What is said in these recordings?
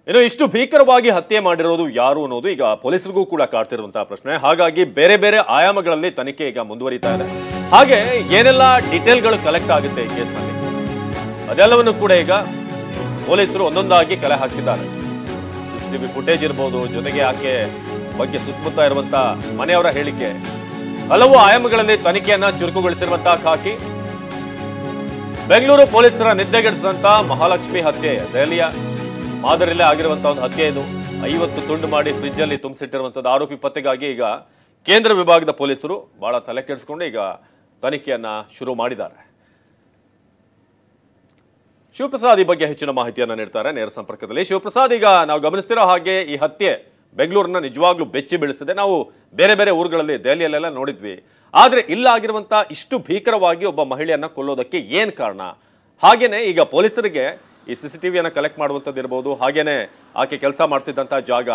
ಇನ್ನು ಇಷ್ಟು ಭೀಕರವಾಗಿ ಹತ್ಯೆ ಮಾಡಿರೋದು ಯಾರು ಅನ್ನೋದು ಈಗ ಪೊಲೀಸರಿಗೂ ಕೂಡ ಕಾಡ್ತಿರುವಂತಹ ಪ್ರಶ್ನೆ. ಹಾಗಾಗಿ ಬೇರೆ ಬೇರೆ ಆಯಾಮಗಳಲ್ಲಿ ತನಿಖೆ ಈಗ ಮುಂದುವರಿತಾ ಇದೆ. ಹಾಗೆ ಏನೆಲ್ಲ ಡೀಟೇಲ್ಗಳು ಕಲೆಕ್ಟ್ ಆಗುತ್ತೆ ಈ ಕೇಸ್ನಲ್ಲಿ ಅದೆಲ್ಲವನ್ನು ಕೂಡ ಈಗ ಪೊಲೀಸರು ಒಂದೊಂದಾಗಿ ಕಲೆ ಹಾಕಿದ್ದಾರೆ. ಸಿಸಿಟಿವಿ ಫುಟೇಜ್ ಇರಬಹುದು, ಜೊತೆಗೆ ಆಕೆ ಬಗ್ಗೆ ಸುತ್ತಮುತ್ತ ಇರುವಂತಹ ಮನೆಯವರ ಹೇಳಿಕೆ, ಹಲವು ಆಯಾಮಗಳಲ್ಲಿ ತನಿಖೆಯನ್ನ ಚುರುಕುಗೊಳಿಸಿರುವಂತಹ ಖಾಕಿ. ಬೆಂಗಳೂರು ಪೊಲೀಸರ ನಿದ್ದೆಗೆಡಿಸಿದಂತಹ ಮಹಾಲಕ್ಷ್ಮಿ ಹತ್ಯೆ ದೆಹಲಿಯ ಮಾದರಿಯಲ್ಲೇ ಆಗಿರುವಂತಹ ಒಂದು ಹತ್ಯೆ ಇದು. 50 ತುಂಡು ಮಾಡಿ ಫ್ರಿಡ್ಜ್ ಅಲ್ಲಿ ತುಂಬಿಸಿಟ್ಟಿರುವಂತದ್ದು ಆರೋಪಿ ಪತ್ತೆಗಾಗಿ ಈಗ ಕೇಂದ್ರ ವಿಭಾಗದ ಪೊಲೀಸರು ಬಹಳ ತಲೆ ಕೆಡಿಸಿಕೊಂಡು ಈಗ ತನಿಖೆಯನ್ನ ಶುರು ಮಾಡಿದ್ದಾರೆ. ಶಿವಪ್ರಸಾದ್ ಈ ಬಗ್ಗೆ ಹೆಚ್ಚಿನ ಮಾಹಿತಿಯನ್ನ ನೀಡ್ತಾರೆ ನೇರ ಸಂಪರ್ಕದಲ್ಲಿ. ಶಿವಪ್ರಸಾದ್, ಈಗ ನಾವು ಗಮನಿಸ್ತಿರೋ ಹಾಗೆ ಈ ಹತ್ಯೆ ಬೆಂಗಳೂರನ್ನ ನಿಜವಾಗ್ಲೂ ಬೆಚ್ಚಿ ಬೀಳಿಸಿದೆ. ನಾವು ಬೇರೆ ಬೇರೆ ಊರುಗಳಲ್ಲಿ ದೆಹಲಿಯಲ್ಲೆಲ್ಲ ನೋಡಿದ್ವಿ. ಆದ್ರೆ ಇಲ್ಲಾಗಿರುವಂತ ಇಷ್ಟು ಭೀಕರವಾಗಿ ಒಬ್ಬ ಮಹಿಳೆಯನ್ನ ಕೊಲ್ಲೋದಕ್ಕೆ ಏನ್ ಕಾರಣ? ಹಾಗೇನೆ ಈಗ ಪೊಲೀಸರಿಗೆ ಈ ಸಿಸಿಟಿವಿಯನ್ನ ಕಲೆಕ್ಟ್ ಮಾಡುವಂಥದ್ದು ಇರ್ಬೋದು, ಹಾಗೇನೆ ಆಕೆ ಕೆಲಸ ಮಾಡ್ತಿದ್ದಂಥ ಜಾಗ,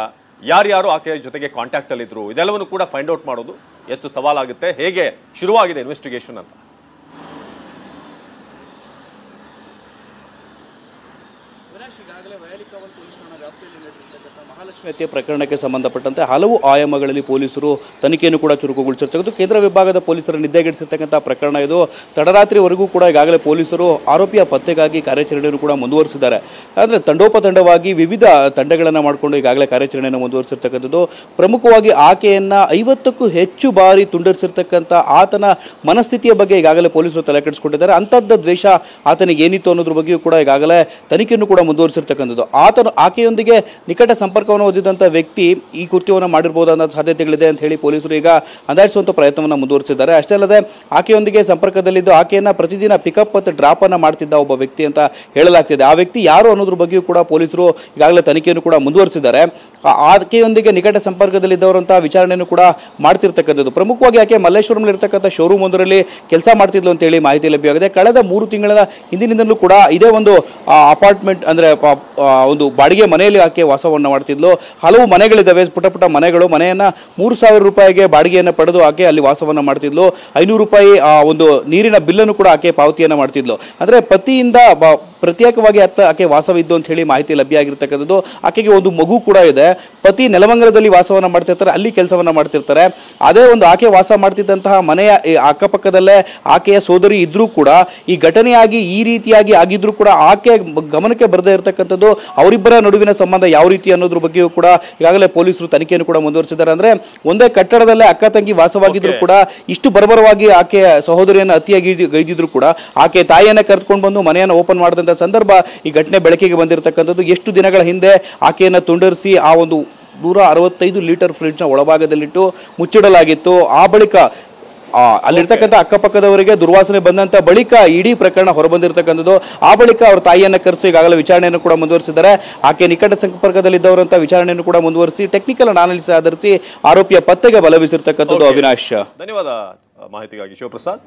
ಯಾರ್ಯಾರು ಆಕೆ ಜೊತೆಗೆ ಕಾಂಟ್ಯಾಕ್ಟ್ ಅಲ್ಲಿ ಇದ್ರು, ಇದೆಲ್ಲವನ್ನು ಕೂಡ ಫೈಂಡ್ ಔಟ್ ಮಾಡೋದು ಎಷ್ಟು ಸವಾಲಾಗುತ್ತೆ, ಹೇಗೆ ಶುರುವಾಗಿದೆ ಇನ್ವೆಸ್ಟಿಗೇಷನ್ ಅಂತ? ಮಹಾಲಕ್ಷ್ಮಿ ಹತ್ಯೆ ಪ್ರಕರಣಕ್ಕೆ ಸಂಬಂಧಪಟ್ಟಂತೆ ಹಲವು ಆಯಾಮಗಳಲ್ಲಿ ಪೊಲೀಸರು ತನಿಖೆಯನ್ನು ಕೂಡ ಚುರುಕುಗೊಳಿಸಿರ್ತಕ್ಕಂಥ ಕೇಂದ್ರ ವಿಭಾಗದ ಪೊಲೀಸರ ನಿದ್ದೆಗೆಡಿಸಿರ್ತಕ್ಕಂಥ ಪ್ರಕರಣ ಇದು. ತಡರಾತ್ರಿವರೆಗೂ ಕೂಡ ಈಗಾಗಲೇ ಪೊಲೀಸರು ಆರೋಪಿಯ ಪತ್ತೆಗಾಗಿ ಕಾರ್ಯಾಚರಣೆಯನ್ನು ಕೂಡ ಮುಂದುವರಿಸಿದ್ದಾರೆ. ಆದರೆ ತಂಡೋಪತಂಡವಾಗಿ ವಿವಿಧ ತಂಡಗಳನ್ನು ಮಾಡಿಕೊಂಡು ಈಗಾಗಲೇ ಕಾರ್ಯಾಚರಣೆಯನ್ನು ಮುಂದುವರಿಸಿರ್ತಕ್ಕಂಥದ್ದು. ಪ್ರಮುಖವಾಗಿ ಆಕೆಯನ್ನು 50ಕ್ಕೂ ಹೆಚ್ಚು ಬಾರಿ ತುಂಡರಿಸಿರ್ತಕ್ಕಂಥ ಆತನ ಮನಸ್ಥಿತಿಯ ಬಗ್ಗೆ ಈಗಾಗಲೇ ಪೊಲೀಸರು ತಲೆ ಕೆಡಿಸಿಕೊಂಡಿದ್ದಾರೆ. ಅಂಥದ್ದು ದ್ವೇಷ ಆತನಿಗೆ ಏನಿತ್ತು ಅನ್ನೋದ್ರ ಬಗ್ಗೆಯೂ ಕೂಡ ಈಗಾಗಲೇ ತನಿಖೆಯನ್ನು ಕೂಡ ಮುಂದುವರಿಸಿರ್ತಕ್ಕಂಥದ್ದು. ಆಕೆಯೊಂದಿಗೆ ನಿಕಟ ಸಂಪರ್ಕವನ್ನು ಹೊಂದಿದಂಥ ವ್ಯಕ್ತಿ ಈ ಕೃತ್ಯವನ್ನು ಮಾಡಿರಬಹುದು ಅನ್ನೋ ಸಾಧ್ಯತೆಗಳಿದೆ ಅಂತ ಹೇಳಿ ಪೊಲೀಸರು ಈಗ ಅಂದಾಜಿಸುವಂಥ ಪ್ರಯತ್ನವನ್ನು ಮುಂದುವರಿಸಿದ್ದಾರೆ. ಅಷ್ಟೇ ಅಲ್ಲದೆ ಆಕೆಯೊಂದಿಗೆ ಸಂಪರ್ಕದಲ್ಲಿದ್ದು ಆಕೆಯನ್ನು ಪ್ರತಿದಿನ ಪಿಕಪ್ ಮತ್ತು ಡ್ರಾಪ್ ಅನ್ನು ಮಾಡ್ತಿದ್ದ ಒಬ್ಬ ವ್ಯಕ್ತಿ ಅಂತ ಹೇಳಲಾಗ್ತಿದೆ. ಆ ವ್ಯಕ್ತಿ ಯಾರು ಅನ್ನೋದ್ರ ಬಗ್ಗೆಯೂ ಕೂಡ ಪೊಲೀಸರು ಈಗಾಗಲೇ ತನಿಖೆಯನ್ನು ಕೂಡ ಮುಂದುವರಿಸಿದ್ದಾರೆ. ಆಕೆಯೊಂದಿಗೆ ನಿಕಟ ಸಂಪರ್ಕದಲ್ಲಿದ್ದವರಂತಹ ವಿಚಾರಣೆಯನ್ನು ಕೂಡ ಮಾಡ್ತಿರ್ತಕ್ಕಂಥದ್ದು. ಪ್ರಮುಖವಾಗಿ ಆಕೆ ಮಲ್ಲೇಶ್ವರಂಲಿರ್ತಕ್ಕಂಥ ಶೋರೂಮ್ ಒಂದರಲ್ಲಿ ಕೆಲಸ ಮಾಡ್ತಿದ್ಲು ಅಂತ ಹೇಳಿ ಮಾಹಿತಿ ಲಭ್ಯವಾಗಿದೆ. ಕಳೆದ 3 ತಿಂಗಳ ಹಿಂದಿನಿಂದಲೂ ಕೂಡ ಇದೇ ಒಂದು ಅಪಾರ್ಟ್ಮೆಂಟ್ ಅಂದರೆ ಒಂದು ಬಾಡಿಗೆ ಮನೆಯಲ್ಲಿ ಆಕೆ ವಾಸವನ್ನು ಮಾಡ್ತಿದ್ಲು. ಹಲವು ಮನೆಗಳಿದ್ದಾವೆ, ಪುಟ್ಟ ಮನೆಗಳು. ಮನೆಯನ್ನು 3,000 ರೂಪಾಯಿಗೆ ಬಾಡಿಗೆಯನ್ನು ಪಡೆದು ಆಕೆ ಅಲ್ಲಿ ವಾಸವನ್ನು ಮಾಡ್ತಿದ್ಲು. 500 ರೂಪಾಯಿ ಒಂದು ನೀರಿನ ಬಿಲ್ಲನ್ನು ಕೂಡ ಆಕೆ ಪಾವತಿಯನ್ನು ಮಾಡ್ತಿದ್ಲು. ಅಂದರೆ ಪತಿಯಿಂದ ಪ್ರತ್ಯೇಕವಾಗಿ ಆಕೆ ವಾಸವಿದ್ದು ಅಂತ ಹೇಳಿ ಮಾಹಿತಿ ಲಭ್ಯ ಆಗಿರ್ತಕ್ಕಂಥದ್ದು. ಆಕೆಗೆ ಒಂದು ಮಗು ಕೂಡ ಇದೆ. ಪತಿ ನೆಲಮಂಗಲದಲ್ಲಿ ವಾಸವನ್ನು ಮಾಡ್ತಿರ್ತಾರೆ, ಅಲ್ಲಿ ಕೆಲಸವನ್ನು ಮಾಡ್ತಿರ್ತಾರೆ. ಅದೇ ಒಂದು ಆಕೆ ವಾಸ ಮಾಡ್ತಿದ್ದಂತಹ ಮನೆಯ ಅಕ್ಕಪಕ್ಕದಲ್ಲೇ ಆಕೆಯ ಸೋದರಿ ಇದ್ರೂ ಕೂಡ ಈ ಘಟನೆಯಾಗಿ ಈ ರೀತಿಯಾಗಿ ಆಗಿದ್ರೂ ಕೂಡ ಆಕೆ ಗಮನಕ್ಕೆ ಬರದೇ ಇರತಕ್ಕಂಥದ್ದು. ಅವರಿಬ್ಬರ ನಡುವಿನ ಸಂಬಂಧ ಯಾವ ರೀತಿ ಅನ್ನೋದ್ರ ಬಗ್ಗೆಯೂ ಕೂಡ ಈಗಾಗಲೇ ಪೊಲೀಸರು ತನಿಖೆಯನ್ನು ಕೂಡ ಮುಂದುವರಿಸಿದ್ದಾರೆ. ಅಂದ್ರೆ ಒಂದೇ ಕಟ್ಟಡದಲ್ಲೇ ಅಕ್ಕ ತಂಗಿ ವಾಸವಾಗಿದ್ರು ಕೂಡ ಇಷ್ಟು ಬರಬರವಾಗಿ ಆಕೆಯ ಸಹೋದರಿಯನ್ನು ಹತ್ಯೆಯಾಗಿ ಗೈದಿದ್ರು ಕೂಡ ಆಕೆ ತಾಯಿಯನ್ನ ಕರೆದುಕೊಂಡು ಬಂದು ಮನೆಯನ್ನು ಓಪನ್ ಮಾಡಿದಂಥ ಸಂದರ್ಭ ಈ ಘಟನೆ ಬೆಳಕಿಗೆ ಬಂದಿರತಕ್ಕಂಥದ್ದು. ಎಷ್ಟು ದಿನಗಳ ಹಿಂದೆ ಆಕೆಯನ್ನು ತುಂಡರಿಸಿ ಆ ಒಂದು 165 ಲೀಟರ್ ಫ್ರಿಡ್ಜ್ನ ಒಳಭಾಗದಲ್ಲಿಟ್ಟು ಮುಚ್ಚಿಡಲಾಗಿತ್ತು. ಆ ಬಳಿಕ ಅಲ್ಲಿರ್ತಕ್ಕಂಥ ಅಕ್ಕಪಕ್ಕದವರಿಗೆ ದುರ್ವಾಸನೆ ಬಂದಂತ ಬಳಿಕ ಇಡೀ ಪ್ರಕರಣ ಹೊರಬಂದಿರತಕ್ಕಂಥದ್ದು. ಆ ಬಳಿಕ ಅವರ ತಾಯಿಯನ್ನು ಕರೆಸಿ ಈಗಾಗಲೇ ವಿಚಾರಣೆಯನ್ನು ಕೂಡ ಮುಂದುವರಿಸಿದ್ದಾರೆ. ಆಕೆ ನಿಕಟ ಸಂಪರ್ಕದಲ್ಲಿದ್ದವರಂತ ವಿಚಾರಣೆಯನ್ನು ಕೂಡ ಮುಂದುವರಿಸಿ ಟೆಕ್ನಿಕಲ್ ಅನಾಲಿಸಿಸ್ ಆಧರಿಸಿ ಆರೋಪಿಯ ಪತ್ತೆಗೆ ಬಲ ಬೀಸಿರ್ತಕ್ಕಂಥದ್ದು. ಅವಿನಾಶ್, ಧನ್ಯವಾದ ಮಾಹಿತಿಗಾಗಿ ಶಿವಪ್ರಸಾದ್.